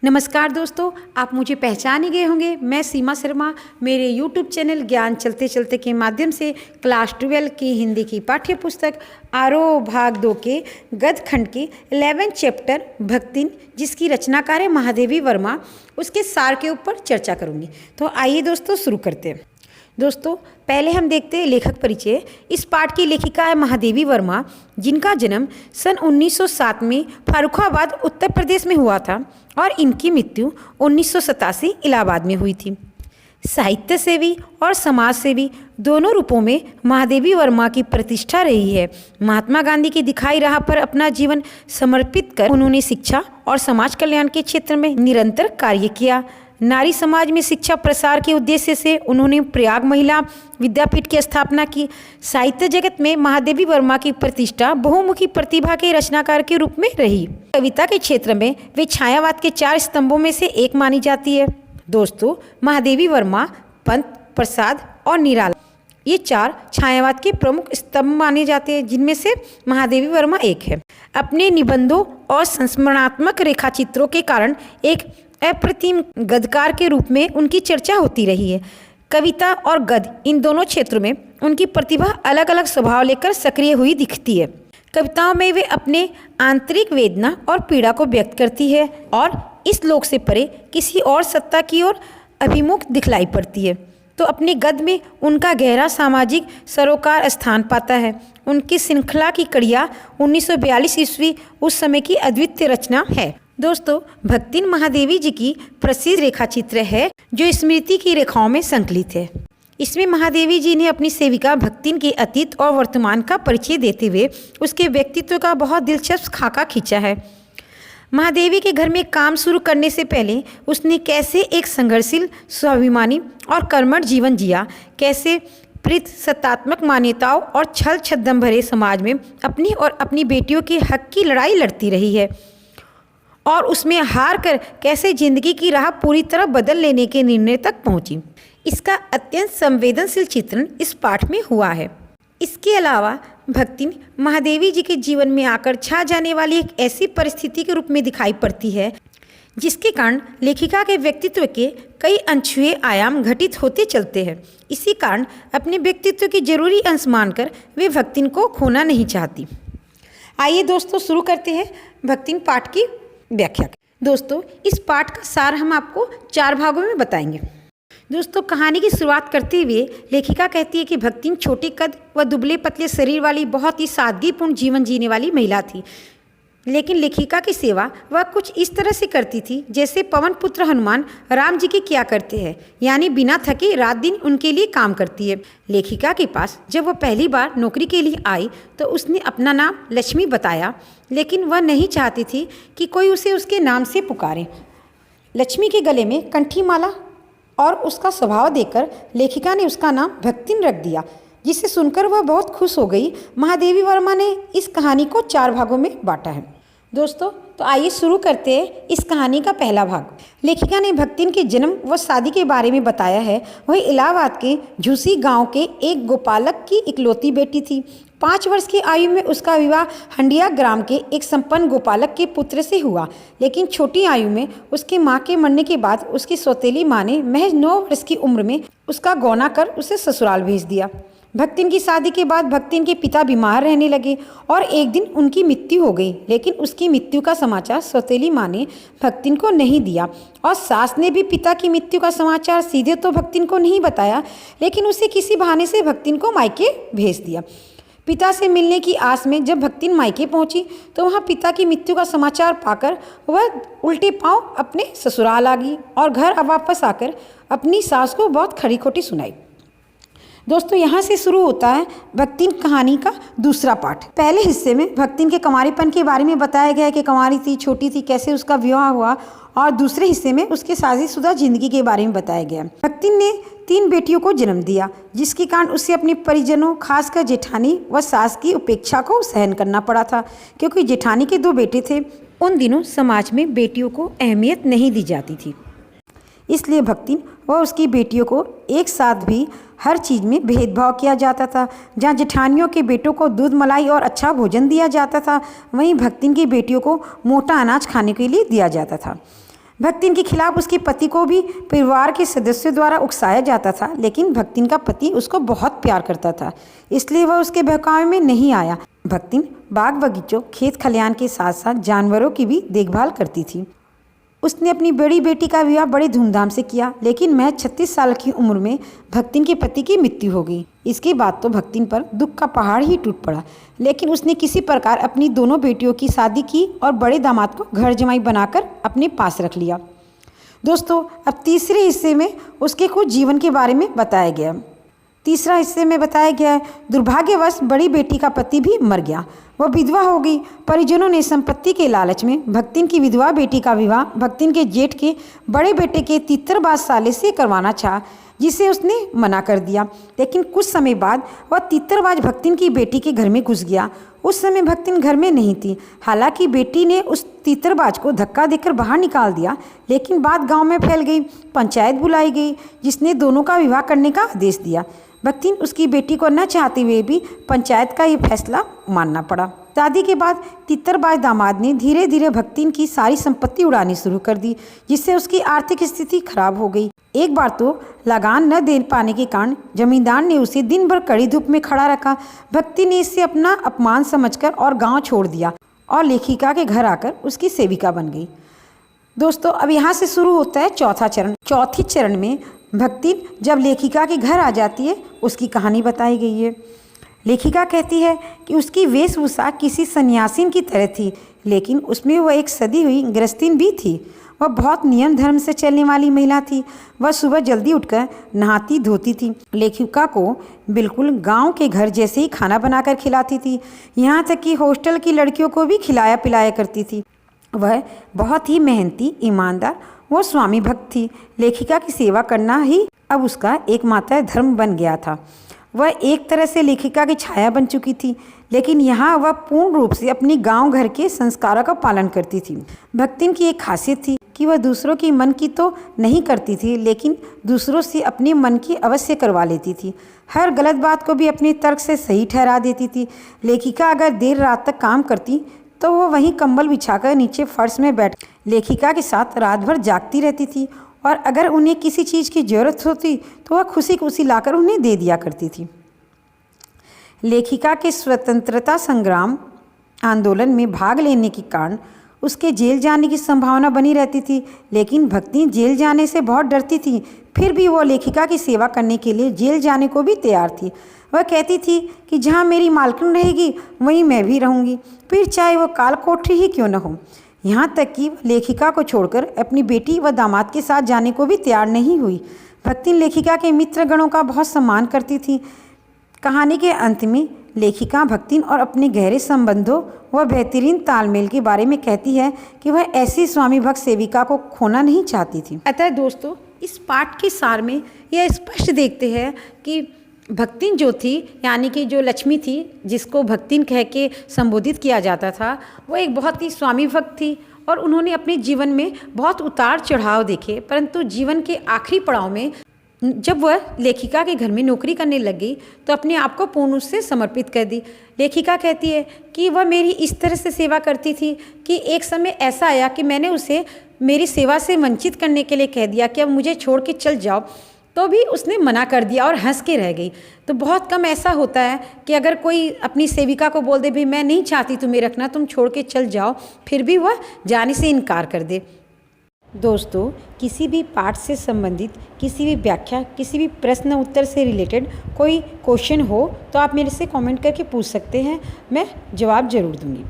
नमस्कार दोस्तों, आप मुझे पहचान ही गए होंगे। मैं सीमा शर्मा मेरे यूट्यूब चैनल ज्ञान चलते चलते के माध्यम से क्लास 12 की हिंदी की पाठ्य पुस्तक आरोह भाग 2 के गद्य खंड के 11 चैप्टर भक्तिन, जिसकी रचनाकार है महादेवी वर्मा, उसके सार के ऊपर चर्चा करूँगी। तो आइए दोस्तों शुरू करते हैं। दोस्तों पहले हम देखते हैं लेखक परिचय। इस पाठ की लेखिका है महादेवी वर्मा, जिनका जन्म सन 1907 में फर्रुखाबाद उत्तर प्रदेश में हुआ था और इनकी मृत्यु 1987 इलाहाबाद में हुई थी। साहित्य सेवी और समाज सेवी दोनों रूपों में महादेवी वर्मा की प्रतिष्ठा रही है। महात्मा गांधी की दिखाई राह पर अपना जीवन समर्पित कर उन्होंने शिक्षा और समाज कल्याण के क्षेत्र में निरंतर कार्य किया। नारी समाज में शिक्षा प्रसार के उद्देश्य से उन्होंने प्रयाग महिला विद्यापीठ की स्थापना की। साहित्य जगत में महादेवी वर्मा की प्रतिष्ठा बहुमुखी प्रतिभा के रचनाकार के रूप में रही। कविता के क्षेत्र में वे छायावाद के 4 स्तंभों में से एक मानी जाती है। दोस्तों महादेवी वर्मा, पंत, प्रसाद और निराला, ये 4 छायावाद के प्रमुख स्तंभ माने जाते हैं, जिनमें से महादेवी वर्मा एक है। अपने निबंधों और संस्मरणात्मक रेखाचित्रों के कारण एक अप्रतिम गद्यकार के रूप में उनकी चर्चा होती रही है। कविता और गद्य इन दोनों क्षेत्रों में उनकी प्रतिभा अलग अलग स्वभाव लेकर सक्रिय हुई दिखती है। कविताओं में वे अपने आंतरिक वेदना और पीड़ा को व्यक्त करती है और इस लोक से परे किसी और सत्ता की ओर अभिमुख दिखलाई पड़ती है। तो अपने गद्य में उनका गहरा सामाजिक सरोकार स्थान पाता है। उनकी श्रृंखला की कड़िया 1942 ईस्वी उस समय की अद्वितीय रचना है। दोस्तों भक्तिन महादेवी जी की प्रसिद्ध रेखाचित्र है, जो स्मृति की रेखाओं में संकलित है। इसमें महादेवी जी ने अपनी सेविका भक्तिन के अतीत और वर्तमान का परिचय देते हुए उसके व्यक्तित्व का बहुत दिलचस्प खाका खींचा है। महादेवी के घर में काम शुरू करने से पहले उसने कैसे एक संघर्षशील, स्वाभिमानी और कर्मठ जीवन जिया, कैसे प्रीत सत्तात्मक मान्यताओं और छल छद्म भरे समाज में अपनी और अपनी बेटियों के हक की लड़ाई लड़ती रही है और उसमें हार कर कैसे जिंदगी की राह पूरी तरह बदल लेने के निर्णय तक पहुंची। इसका अत्यंत संवेदनशील चित्रण इस पाठ में हुआ है। इसके अलावा भक्तिन महादेवी जी के जीवन में आकर छा जाने वाली एक ऐसी परिस्थिति के रूप में दिखाई पड़ती है, जिसके कारण लेखिका के व्यक्तित्व के कई अनछुए आयाम घटित होते चलते हैं। इसी कारण अपने व्यक्तित्व के जरूरी अंश मानकर वे भक्तिन को खोना नहीं चाहती। आइए दोस्तों शुरू करते हैं भक्तिन पाठ की व्याख्या। दोस्तों इस पाठ का सार हम आपको 4 भागों में बताएंगे। दोस्तों कहानी की शुरुआत करते हुए लेखिका कहती है कि भक्तिन छोटे कद व दुबले पतले शरीर वाली बहुत ही सादगीपूर्ण जीवन जीने वाली महिला थी, लेकिन लेखिका की सेवा वह कुछ इस तरह से करती थी जैसे पवन पुत्र हनुमान राम जी की किया करते हैं, यानी बिना थके रात दिन उनके लिए काम करती है। लेखिका के पास जब वह पहली बार नौकरी के लिए आई तो उसने अपना नाम लक्ष्मी बताया, लेकिन वह नहीं चाहती थी कि कोई उसे उसके नाम से पुकारे। लक्ष्मी के गले में कंठी माला और उसका स्वभाव देखकर लेखिका ने उसका नाम भक्तिन रख दिया, जिसे सुनकर वह बहुत खुश हो गई। महादेवी वर्मा ने इस कहानी को 4 भागों में बांटा है। दोस्तों तो आइए शुरू करते हैं इस कहानी का पहला भाग। लेखिका ने भक्तिन के जन्म व शादी के बारे में बताया है। वह इलाहाबाद के झूसी गांव के एक गोपालक की इकलौती बेटी थी। 5 वर्ष की आयु में उसका विवाह हंडिया ग्राम के एक संपन्न गोपालक के पुत्र से हुआ, लेकिन छोटी आयु में उसकी मां के मरने के बाद उसकी सौतेली मां ने महज 9 वर्ष की उम्र में उसका गौना कर उसे ससुराल भेज दिया। भक्तिन की शादी के बाद भक्तिन के पिता बीमार रहने लगे और एक दिन उनकी मृत्यु हो गई, लेकिन उसकी मृत्यु का समाचार सौतेली मां ने भक्तिन को नहीं दिया और सास ने भी पिता की मृत्यु का समाचार सीधे तो भक्तिन को नहीं बताया, लेकिन उसे किसी बहाने से भक्तिन को मायके भेज दिया। पिता से मिलने की आस में जब भक्तिन मायके पहुंची तो वहां पिता की मृत्यु का समाचार पाकर वह उल्टे पांव अपने ससुराल आ गई और घर वापस आकर अपनी सास को बहुत खरी खोटी सुनाई। दोस्तों यहाँ से शुरू होता है भक्तिन कहानी का दूसरा पार्ट। पहले हिस्से में भक्तिन के कुंवारीपन के बारे में बताया गया है कि कुंवारी थी, छोटी थी, कैसे उसका विवाह हुआ, और दूसरे हिस्से में उसके शादीशुदा जिंदगी के बारे में बताया गया। भक्तिन ने 3 बेटियों को जन्म दिया, जिसके कारण उसे अपने परिजनों खासकर जेठानी व सास की उपेक्षा को सहन करना पड़ा था, क्योंकि जेठानी के 2 बेटे थे। उन दिनों समाज में बेटियों को अहमियत नहीं दी जाती थी, इसलिए भक्तिन व उसकी बेटियों को एक साथ भी हर चीज़ में भेदभाव किया जाता था। जहाँ जेठानियों के बेटों को दूध मलाई और अच्छा भोजन दिया जाता था, वहीं भक्तिन की बेटियों को मोटा अनाज खाने के लिए दिया जाता था। भक्तिन के खिलाफ उसके पति को भी परिवार के सदस्यों द्वारा उकसाया जाता था, लेकिन भक्तिन का पति उसको बहुत प्यार करता था, इसलिए वह उसके बहकावे में नहीं आया। भक्तिन बाग बगीचों, खेत खलियान के साथ साथ जानवरों की भी देखभाल करती थी। उसने अपनी बड़ी बेटी का विवाह बड़े धूमधाम से किया, लेकिन महज 36 साल की उम्र में भक्तिन के पति की मृत्यु हो गई। इसके बाद तो भक्तिन पर दुख का पहाड़ ही टूट पड़ा, लेकिन उसने किसी प्रकार अपनी दोनों बेटियों की शादी की और बड़े दामाद को घर जमाई बनाकर अपने पास रख लिया। दोस्तों, अब तीसरे हिस्से में उसके कुछ जीवन के बारे में बताया गया। तीसरा हिस्से में बताया गया है, दुर्भाग्यवश बड़ी बेटी का पति भी मर गया, वह विधवा हो गई। परिजनों ने संपत्ति के लालच में भक्तिन की विधवा बेटी का विवाह भक्तिन के जेठ के बड़े बेटे के तीतरबाज साले से करवाना चाहा, जिसे उसने मना कर दिया। लेकिन कुछ समय बाद वह तीतरबाज भक्तिन की बेटी के घर में घुस गया। उस समय भक्तिन घर में नहीं थी। हालांकि बेटी ने उस तीतरबाज को धक्का देकर बाहर निकाल दिया, लेकिन बात गांव में फैल गई। पंचायत बुलाई गई, जिसने दोनों का विवाह करने का आदेश दिया। भक्तिन उसकी बेटी को न चाहते हुए भी पंचायत का ये फैसला मानना पड़ा। शादी के बाद तीतरबाज दामाद ने धीरे धीरे भक्तिन की सारी संपत्ति उड़ानी शुरू कर दी, जिससे उसकी आर्थिक स्थिति खराब हो गई। एक बार तो लगान न दे पाने के कारण जमींदार ने उसे दिन भर कड़ी धूप में खड़ा रखा। भक्ति ने इसे अपना अपमान समझकर और गांव छोड़ दिया और लेखिका के घर आकर उसकी सेविका बन गई। दोस्तों, अब यहाँ से शुरू होता है चौथा चरण। चौथी चरण में भक्तिन जब लेखिका के घर आ जाती है, उसकी कहानी बताई गई है। लेखिका कहती है कि उसकी वेशभूषा किसी सन्यासीन की तरह थी, लेकिन उसमें वह एक सदी हुई गृहस्थीन भी थी। वह बहुत नियम धर्म से चलने वाली महिला थी। वह सुबह जल्दी उठकर नहाती धोती थी। लेखिका को बिल्कुल गांव के घर जैसे ही खाना बनाकर खिलाती थी, यहाँ तक कि हॉस्टल की लड़कियों को भी खिलाया पिलाया करती थी। वह बहुत ही मेहनती, ईमानदार वो स्वामी भक्त थी। लेखिका की सेवा करना ही अब उसका एकमात्र धर्म बन गया था। वह एक तरह से लेखिका की छाया बन चुकी थी, लेकिन यहाँ वह पूर्ण रूप से अपनी गांव घर के संस्कारों का पालन करती थी। भक्तिन की एक खासियत थी कि वह दूसरों की मन की तो नहीं करती थी, लेकिन दूसरों से अपने मन की अवश्य करवा लेती थी। हर गलत बात को भी अपने तर्क से सही ठहरा देती थी। लेखिका अगर देर रात तक काम करती तो वह वहीं कंबल बिछाकर नीचे फर्श में बैठ लेखिका के साथ रात भर जागती रहती थी, और अगर उन्हें किसी चीज़ की ज़रूरत होती तो वह खुशी खुशी लाकर उन्हें दे दिया करती थी। लेखिका के स्वतंत्रता संग्राम आंदोलन में भाग लेने के कारण उसके जेल जाने की संभावना बनी रहती थी, लेकिन भक्ति जेल जाने से बहुत डरती थी। फिर भी वो लेखिका की सेवा करने के लिए जेल जाने को भी तैयार थी। वह कहती थी कि जहाँ मेरी मालकिन रहेगी वहीं मैं भी रहूँगी, फिर चाहे वो काल कोठरी ही क्यों न हो। यहाँ तक कि लेखिका को छोड़कर अपनी बेटी व दामाद के साथ जाने को भी तैयार नहीं हुई। भक्ति लेखिका के मित्रगणों का बहुत सम्मान करती थी। कहानी के अंत में लेखिका भक्तिन और अपने गहरे संबंधों व बेहतरीन तालमेल के बारे में कहती है कि वह ऐसी स्वामी भक्त सेविका को खोना नहीं चाहती थी। अतः दोस्तों, इस पाठ के सार में यह स्पष्ट देखते हैं कि भक्तिन जो थी, यानी कि जो लक्ष्मी थी, जिसको भक्तिन कह के संबोधित किया जाता था, वो एक बहुत ही स्वामी भक्त थी और उन्होंने अपने जीवन में बहुत उतार चढ़ाव देखे। परंतु जीवन के आखिरी पड़ाव में जब वह लेखिका के घर में नौकरी करने लग गई तो अपने आप को पूर्ण रूप से समर्पित कर दी। लेखिका कहती है कि वह मेरी इस तरह से सेवा करती थी कि एक समय ऐसा आया कि मैंने उसे मेरी सेवा से वंचित करने के लिए कह दिया कि अब मुझे छोड़ के चल जाओ, तो भी उसने मना कर दिया और हंस के रह गई। तो बहुत कम ऐसा होता है कि अगर कोई अपनी सेविका को बोल दे भाई मैं नहीं चाहती तुम्हें रखना, तुम छोड़ के चल जाओ, फिर भी वह जाने से इनकार कर दे। दोस्तों, किसी भी पाठ से संबंधित किसी भी व्याख्या, किसी भी प्रश्न उत्तर से रिलेटेड कोई क्वेश्चन हो तो आप मेरे से कमेंट करके पूछ सकते हैं, मैं जवाब ज़रूर दूंगी।